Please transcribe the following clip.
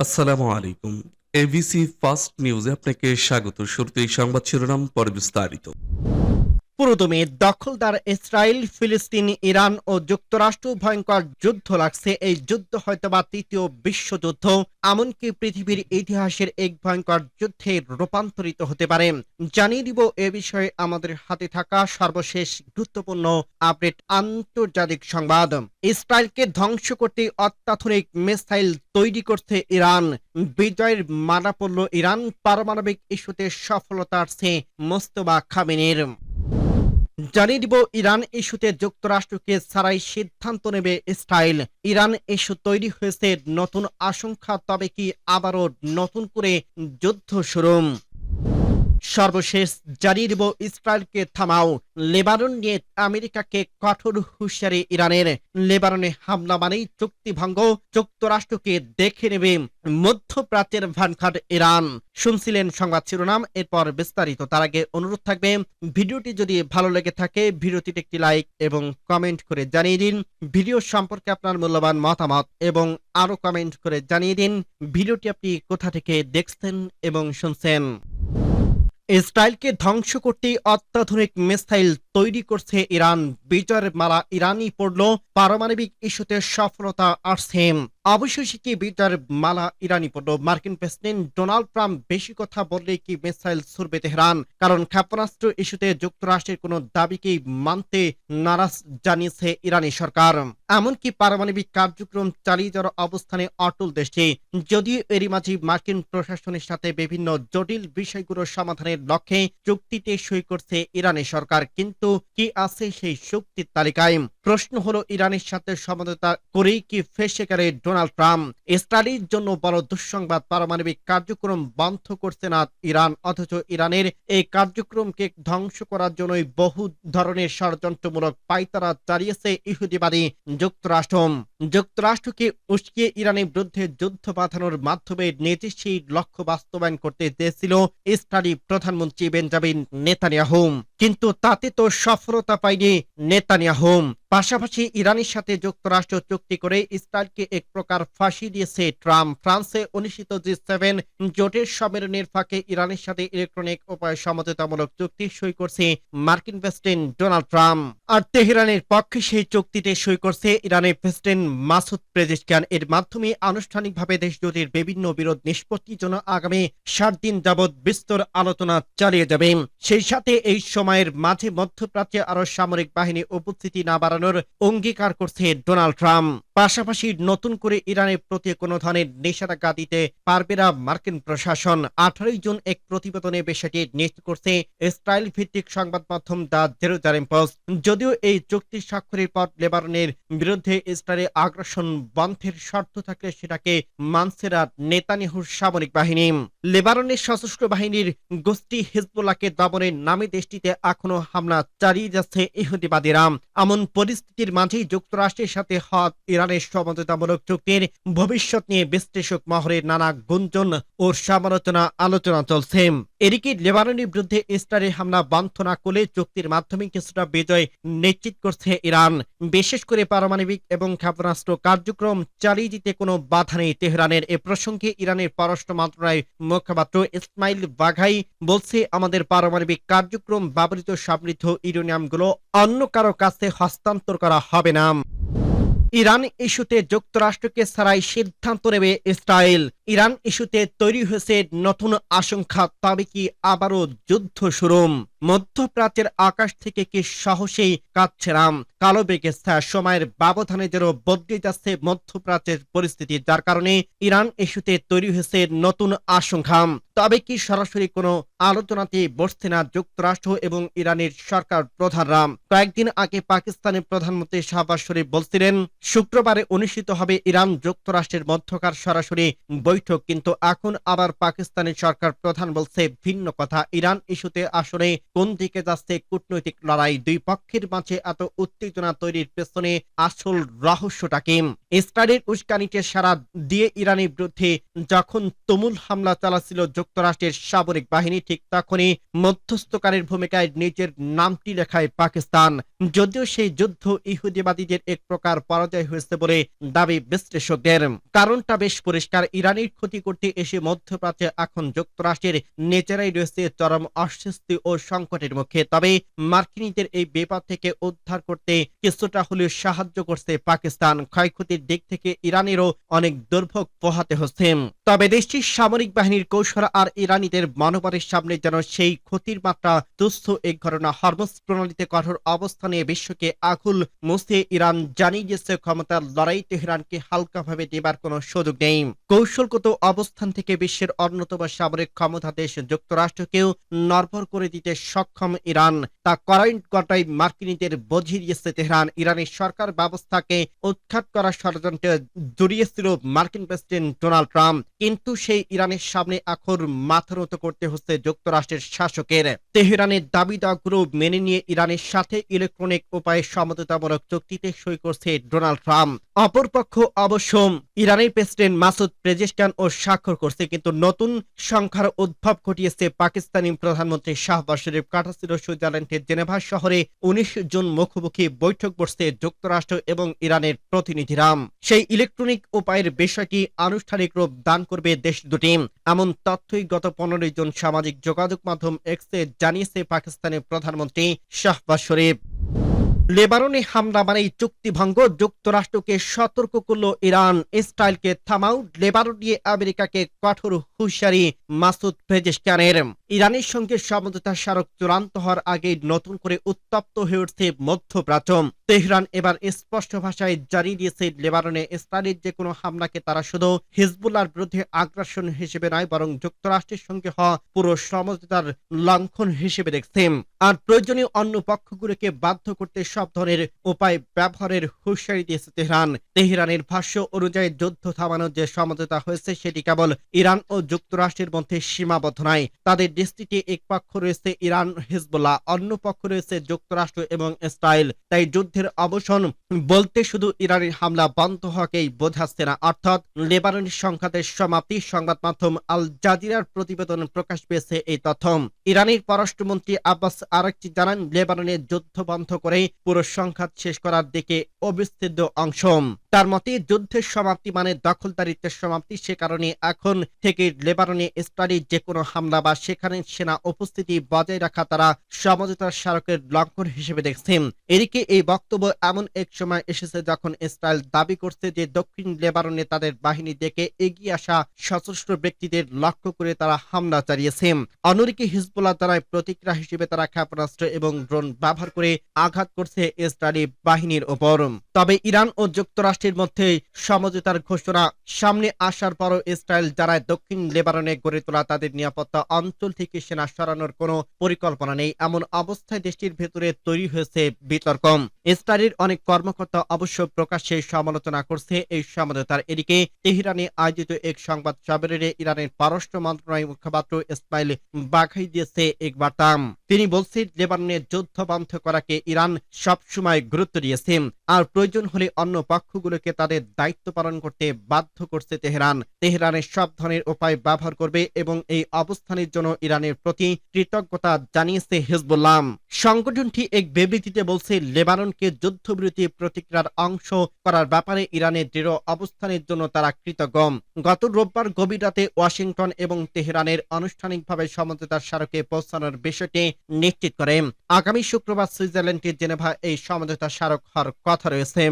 আসসালামু আলাইকুম। ABC first নিউজে আপনাকে স্বাগত। শুরুতেই সংবাদ শিরোনাম, পরে বিস্তারিত। পুরোদমে দখলদার ইসরায়েল, ফিলিস্তিন, ইরান ও যুক্তরাষ্ট্র ভয়ঙ্কর যুদ্ধ লাগছে। এই যুদ্ধ হয়তোবা তৃতীয় বিশ্বযুদ্ধ, এমনকি পৃথিবীর ইতিহাসের এক ভয়ঙ্কর যুদ্ধে রূপান্তরিত হতে পারে। জানিয়ে দিব এ বিষয়ে আমাদের হাতে থাকা সর্বশেষ গুরুত্বপূর্ণ আপডেট। আন্তর্জাতিক সংবাদ। ইসরায়েলকে ধ্বংস করতে অত্যাধুনিক মিসাইল তৈরি করছে ইরান। বিজয়ের মালা পড়ল ইরান। পারমাণবিক ইস্যুতে সফলতা আসছে মোস্তফা খামেনির। জানিয়ে দিব ইরান ইস্যুতে যুক্তরাষ্ট্রকে ছাড়াই সিদ্ধান্ত নেবে ইসরায়েল। ইরান ইস্যু তৈরি হয়েছে নতুন আশঙ্কা, তবে কি আবারও নতুন করে যুদ্ধ শুরু? সর্বশেষ জানিয়ে দিব ইসরায়েলকে থামাও। লেবানন নিয়ে আমেরিকাকে কঠোর হুঁশিয়ারি ইরানের। লেবাননে হামলা মানেই চুক্তি ভঙ্গ, যুক্তরাষ্ট্রকে দেখে নেবে মধ্যপ্রাচ্যের ভানখাট ইরান। শুনছিলেন সংবাদ শিরোনাম, এরপর বিস্তারিত। তার আগে অনুরোধ থাকবে, ভিডিওটি যদি ভালো লেগে থাকে ভিডিওটিতে একটি লাইক এবং কমেন্ট করে জানিয়ে দিন ভিডিও সম্পর্কে আপনার মূল্যবান মতামত, এবং আরো কমেন্ট করে জানিয়ে দিন ভিডিওটি আপনি কোথা থেকে দেখছেন এবং শুনছেন। ইসরায়েলকে ধ্বংস করতে অত্যাধুনিক মিসাইল তৈরি করছে ইরান। বিজয়ের মালা ইরানই পড়ল। পারমাণবিক ইস্যুতে সফলতা আসছে। অবশেষে কি বিজয়ের মালা ইরানি পড়ল? মার্কিন প্রেসিডেন্ট ডোনাল্ড ট্রাম্প বেশি কথা বললে কি মিসাইল ছুড়বে তেহরান? কারণ ক্ষেপণাস্ত্র ইস্যুতে যুক্তরাষ্ট্রের কোনো দাবিকেই মানতে নারাজ জানিয়েছে ইরানি সরকার। এমনকি পারমাণবিক কার্যক্রম চালিয়ে যাওয়ার অবস্থানে অটল দেশটি। যদিও এরই মাঝে মার্কিন প্রশাসনের সাথে বিভিন্ন জটিল বিষয়গুলো সমাধানের লক্ষ্যে চুক্তিতে সই করছে ইরানের সরকার, কিন্তু কি আছে সেই চুক্তির তালিকায়? প্রশ্ন হলো, ইরানের সাথে সমঝোতা করেই কি ফেঁসে গেলে ডোনাল্ড ট্রাম্প? ইসরায়েলের জন্য বড় দুঃসংবাদ, পারমাণবিক কার্যক্রম বন্ধ করছে না ইরান, অথচ ইরানের এই কার্যক্রমকে ধ্বংস করার জন্যই বহু ধরনের ষড়যন্ত্রমূলক পায়তারা চালিয়েছে ইহুদিবাদী যুক্তরাষ্ট্র। যুক্তরাষ্ট্রকে উস্কিয়ে ইরানের বিরুদ্ধে যুদ্ধ বাঁধানোর মাধ্যমে নিজের সেই লক্ষ্য বাস্তবায়ন করতে চেয়েছিল ইসরায়েলি প্রধানমন্ত্রী বেঞ্জামিন নেতানিয়াহু, কিন্তু তাতে তো সফলতা পায়নি নেতানিয়াহু। পাশাপাশি ইরানের সাথে যুক্তরাষ্ট্র চুক্তি করে ইসরায়েলকে এক প্রকার ফাঁসি দিয়েছে ট্রাম্প। ফ্রান্সে অনুষ্ঠিত জি7 জোটের সম্মেলনের ফাঁকে ইরানের সাথে ইলেকট্রনিক উপায়ে সমঝোতামূলক চুক্তি সই করছে মার্কিন প্রেসিডেন্ট ডোনাল্ড ট্রাম্প। আর তেহরানের পক্ষে সেই চুক্তিতে সই করছে ইরানের প্রেসিডেন্ট মাসুদ পেজেশকিয়ান। এর মাধ্যমে আনুষ্ঠানিকভাবে দেশজুড়ের বিভিন্ন বিরোধ নিষ্পত্তির জন্য আগামী 7 দিন যাবৎ বিস্তর আলোচনা চালিয়ে যাবে। সেই সাথে এই সময়ের মাঝে মধ্যপ্রাচ্যে আরো সামরিক বাহিনী উপস্থিতি না বাড়ানোর অঙ্গীকার করছে ডোনাল্ড ট্রাম্প। পাশাপাশি নতুন করে ইরানের প্রতি কোনো ধরনের নিষেধাজ্ঞা দিতে পারবে না মার্কিন প্রশাসন। 18 জুন এক প্রতিবেদনে বিষয়টি নিশ্চিত করছে ইসরায়েল ভিত্তিক সংবাদ মাধ্যম দ্য জেরুজালেম পোস্ট। যদিও এই চুক্তি স্বাক্ষরের পর লেবাননের বিরুদ্ধে ইসরায়েলের আগ্রাসন বন্ধের শর্ত থাকলে সেটাকে মানছে না নেতানিয়াহুর সামরিক বাহিনী। লেবাননের সশস্ত্র বাহিনীর গোষ্ঠী হিজবুল্লাহকে দমনের নামে দেশটিতে এখনো হামলা চালিয়ে যাচ্ছে ইহুদিবাদীরা। এমন পরিস্থিতির মাঝেই যুক্তরাষ্ট্রের সাথে হওয়া ইরানের সমঝোতামূলক চুক্তির ভবিষ্যৎ নিয়ে বিশ্লেষক মহলের নানা গুঞ্জন ও সমালোচনা আলোচনা চলছে। এদিকে লেবাননের বিরুদ্ধে ইসরায়েলের হামলা বন্ধ না করলে চুক্তির মাধ্যমে কিছুটা বিজয় নিশ্চিত করছে ইরান। বিশেষ করে পারমাণবিক এবং ক্ষেপণাস্ত্র কার্যক্রম চালিয়ে যেতে কোনো বাধা নেই তেহরানের। এ প্রসঙ্গে ইরানের পররাষ্ট্র মন্ত্রণালয়ের মুখপাত্র ইসমাইল বাঘাই বলছে, আমাদের পারমাণবিক কার্যক্রম ব্যবহৃত সমৃদ্ধ ইউরেনিয়ামগুলো অন্য কারো কাছে হস্তান্তর করা হবে না। ইরান ইস্যুতে যুক্তরাষ্ট্রকে ছাড়াই সিদ্ধান্ত নেবে ইসরায়েল। ইরান ইস্যুতে তৈরি হয়েছে নতুন আশঙ্কা, তবে কি আবারও যুদ্ধ শুরু? মধ্যপ্রাচ্যের আকাশ থেকে কি সাহসেই কাঁদছে রাম? কালো মেঘের ছায়া, সময়ের ব্যবধানে যেন বদলে যাচ্ছে মধ্যপ্রাচ্যের পরিস্থিতি, যার কারণে ইরান ইস্যুতে তৈরি হয়েছে নতুন আশঙ্কা। তবে কি সরাসরি কোনো আলোচনাতে বসছে না যুক্তরাষ্ট্র এবং ইরানের সরকার প্রধানরা? কয়েকদিন আগে পাকিস্তানের প্রধানমন্ত্রী শাহবাজ শরীফ বলছিলেন শুক্রবারে অনুষ্ঠিত হবে ইরান যুক্তরাষ্ট্রের মধ্যকার সরাসরি বৈঠক, কিন্তু এখন আবার পাকিস্তানের সরকার প্রধান বলছে ভিন্ন কথা। ইরান ইস্যুতে আসলে কোন দিকে যাচ্ছে কূটনৈতিক লড়াই? দুই পক্ষের মাঝে এত উত্তেজনা তৈরির পেছনে আসল রহস্যটা কি? ইসরায়েলের উস্কানিতে সাড়া দিয়ে ইরানের বিরুদ্ধে যখন তুমুল হামলা চালাচ্ছিল যুক্তরাষ্ট্রের সামরিক বাহিনী, ঠিক তখনই মধ্যস্থকারীর ভূমিকায় নিজের নামটি লেখায় পাকিস্তান। যদিও সেই যুদ্ধ ইহুদিবাদীদের এক প্রকার পরাজয় হয়েছে বলে দাবি বিশ্লেষকদের। কারণটা বেশ পরিষ্কার, ইরানের ক্ষতি করতে এসে মধ্যপ্রাচ্যে এখন যুক্তরাষ্ট্রের নিজেরাই রয়েছে চরম অস্বস্তি ও সংকটের মুখে। তবে মার্কিনীদের এই বিপদ থেকে উদ্ধার করতে কিছুটা হলেও সাহায্য করছে পাকিস্তান। ক্ষয়ক্ষতির দিক থেকে ইরানেরও অনেক দুর্ভোগ পোহাতে হচ্ছে। তবে দেশটির সামরিক বাহিনীর কৌশল আর ইরানিদের মনোবলের সামনে যেন সেই ক্ষতির মাত্রা তুচ্ছ এক ঘটনা। হরমুজ প্রণালীতে কঠোর অবস্থানে বিশ্বকে আকুল মুছে ইরান জানিয়ে দিয়েছে ক্ষমতার লড়াই তেহরানকে হালকাভাবে দেবার কোনো সুযোগ নেই। কৌশলগত অবস্থান থেকে বিশ্বের অন্যতম সামরিক ক্ষমতা দেশ যুক্তরাষ্ট্রকেও নড়বড় করে দিতে সক্ষম ইরান। তা কড়াই মার্কিনীদের বুঝিয়ে দিয়েছে তেহরান। ইরানের সরকার ব্যবস্থাকে উৎখাত করার ষড়যন্ত্রে জড়িয়েছিল মার্কিন প্রেসিডেন্ট ডোনাল্ড ট্রাম্প, কিন্তু সেই ইরানের সামনে এখন মাথা নত করতে হচ্ছে যুক্তরাষ্ট্রের শাসকের। তেহরানের দাবি দাওয়াগুলো মেনে নিয়ে ইরানের সাথে ইলেকট্রনিক উপায়ে সমঝোতামূলক চুক্তিতে সই করছে ডোনাল্ড ট্রাম্প। অপরপক্ষ অবশ্য ইরানের প্রেসিডেন্ট মাসুদ পেজেশকিয়ান ও স্বাক্ষর করছে। কিন্তু নতুন সংখ্যার উদ্ভব ঘটিয়েছে পাকিস্তানি প্রধানমন্ত্রী শাহবাজ শরীফ। কাটাছিল সুইজারল্যান্ডের জেনেভা শহরে 19 জুন মুখোমুখি বৈঠক বসছে যুক্তরাষ্ট্র এবং ইরানের প্রতিনিধিরা। সেই ইলেকট্রনিক উপায়ের বিষয়টি আনুষ্ঠানিক রূপ দান করবে দেশ দুটি, এমন তথ্যই গত 15 জুন সামাজিক যোগাযোগ মাধ্যম এক্সে জানিয়েছে পাকিস্তানের প্রধানমন্ত্রী শাহবাজ শরীফ। লেবাননে হামলা মানেই চুক্তিভঙ্গ, যুক্তরাষ্ট্রকে সতর্ক করল ইরান। ইসরায়েলকে থামাও, লেবানন নিয়ে আমেরিকাকে কঠোর হুঁশিয়ারি মাসুদ পেজেশকিয়ানের। ইরানের সঙ্গে সমঝোতা স্মারক চূড়ান্ত হওয়ার আগে নতুন করে উত্তপ্ত হয়ে উঠছে মধ্যপ্রাচ্য। তেহরান এবার স্পষ্ট ভাষায় জানিয়ে দিয়েছে লেবাননে ইসরায়েলের যে কোনো হামলাকে তারা শুধু হিজবুল্লাহর বিরুদ্ধে আগ্রাসন হিসেবে নয়, বরং যুক্তরাষ্ট্রের সঙ্গে হওয়া পুরো সমঝোতার লঙ্ঘন হিসেবে দেখছে। আর প্রয়োজনীয় অন্য পক্ষগুলোকে বাধ্য করতে সব ধরনের উপায় ব্যবহারের হুঁশিয়ারি দিয়েছে তেহরান। তেহরানের ভাষ্য অনুযায়ী যুদ্ধ থামানোর যে সমঝোতা হয়েছে সেটি কেবল ইরান ও যুক্তরাষ্ট্রের মধ্যে সীমাবদ্ধ নয়। তাদের দেশটিতে এক পক্ষ রয়েছে ইরান হিজবুল্লাহ, অন্য পক্ষ রয়েছে যুক্তরাষ্ট্র এবং ইসরায়েল। তাই যুদ্ধের অবসান বলতে শুধু ইরানের হামলা বন্ধ হওয়াকেই বোঝাচ্ছে না, অর্থাৎ লেবাননের সংঘাতের সমাপ্তি। সংবাদ মাধ্যম আল জাজিরার প্রতিবেদন প্রকাশ পেয়েছে এই তথ্য। ইরানের পররাষ্ট্রমন্ত্রী আব্বাস আরাকচি জানান, লেবাননের যুদ্ধ বন্ধ করে পুরো সংঘাত শেষ করার দিকে অবিচ্ছেদ্য অংশ। তার মতে যুদ্ধের সমাপ্তি মানে দখলদারিত্বের সমাপ্তি। সে কারণে এখন থেকে লেবাননে ইসরায়েলের যে কোনো হামলা বা সেখানে সেনা উপস্থিতি বজায় রাখা তারা সমঝোতার স্মারকের লঙ্ঘন হিসেবে দেখছেন। এদিকে এই বক্তব্য এমন এক সময় এসেছে যখন ইসরায়েল দাবি করছে যে দক্ষিণ লেবাননে তাদের বাহিনী দেখে এগিয়ে আসা সশস্ত্র ব্যক্তিদের লক্ষ্য করে তারা হামলা চালিয়েছে। অন্যদিকে হিজবুল্লাহ জানায় প্রতিক্রিয়া হিসেবে তারা ক্ষেপণাস্ত্র এবং ড্রোন ব্যবহার করে আঘাত করছে ইসরায়েলি বাহিনীর ওপর। তবে ইরান ও যুক্তরাষ্ট্রের মধ্যে সমঝোতার ঘোষণা সামনে আসার পরও ইসরায়েল জানায় দক্ষিণ লেবাননে গড়ে তোলা তাদের নিরাপত্তা অঞ্চল থেকে সেনা সরানোর কোনো পরিকল্পনা নেই। এমন অবস্থায় দেশটির ভেতরে তৈরি হয়েছে বিতর্ক। ইসরায়েলের অনেক কর্মকর্তা অবশ্য প্রকাশ্যে সমালোচনা করছে এই সমঝোতার। এদিকে তেহরানে আয়োজিত এক সংবাদ সম্মেলনে ইরানের পররাষ্ট্র মন্ত্রণালয়ের মুখপাত্র ইসমাইল বাঘাই দিয়েছে এক বার্তা। তিনি বলছেন, লেবাননের যুদ্ধ বন্ধ করাকে ইরান সবসময় গুরুত্ব দিয়েছে, আর প্রয়োজন হলে অন্য পক্ষগুলোকে তাদের দায়িত্ব পালন করতে বাধ্য করছে তেহরান। তেহরানের সব ধরনের উপায় ব্যবহার করবে এবং এই অবস্থানের জন্য ইরানের প্রতি কৃতজ্ঞতা জানিয়েছে হিজবুল্লাহ। সংগঠনটি এক বিবৃতিতে বলছে, লেবাননকে যুদ্ধবিরতি প্রতিক্রিয়ার অংশ করার ব্যাপারে ইরানের দৃঢ় অবস্থানের জন্য তারা কৃতজ্ঞ। গত রোববার গভীর রাতে ওয়াশিংটন এবং তেহরানের আনুষ্ঠানিকভাবে সমঝোতার স্মারকে পৌঁছানোর বিষয়টি নিশ্চিত করে। আগামী শুক্রবার সুইজারল্যান্ডের জেনেভা এই সমঝোতা স্মারক হওয়ার কথা রয়েছে।